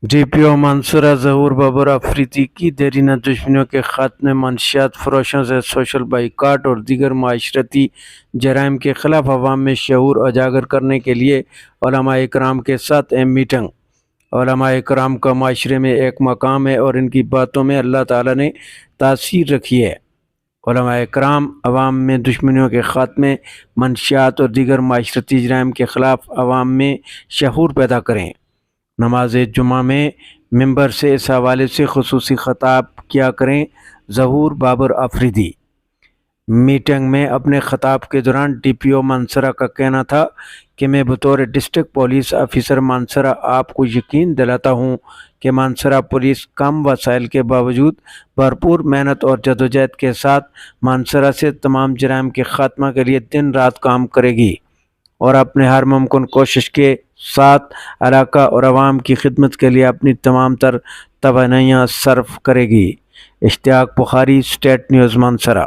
D P او منصورہ ظہور بابر افریدی کی دیرینہ دشمنیوں کے خاتمے، منشیات فروشوں سے سوشل بائیکاٹ اور دیگر معاشرتی جرائم کے خلاف عوام میں شعور اجاگر کرنے کے لیے علماء اکرام کے ساتھ اہم میٹنگ۔ علماء اکرام کا معاشرے میں ایک مقام ہے اور ان کی باتوں میں اللہ تعالیٰ نے تاثیر رکھی ہے۔ علماء اکرام عوام میں دشمنیوں کے خاتمے، منشیات اور دیگر معاشرتی جرائم کے خلاف عوام میں شعور پیدا کریں۔ نماز جمعہ میں ممبر سے اس حوالے سے خصوصی خطاب کیا کریں ظہور بابر افریدی۔ میٹنگ میں اپنے خطاب کے دوران ڈی پی او مانسہرہ کا کہنا تھا کہ میں بطور ڈسٹرکٹ پولیس آفیسر مانسہرہ آپ کو یقین دلاتا ہوں کہ مانسہرہ پولیس کم وسائل کے باوجود بھرپور محنت اور جدوجہد کے ساتھ مانسہرہ سے تمام جرائم کے خاتمہ کے لیے دن رات کام کرے گی اور اپنے ہر ممکن کوشش کے ساتھ علاقہ اور عوام کی خدمت کے لیے اپنی تمام تر توانائیاں صرف کرے گی۔ اشتیاق بخاری، اسٹیٹ نیوز، مانسہرہ۔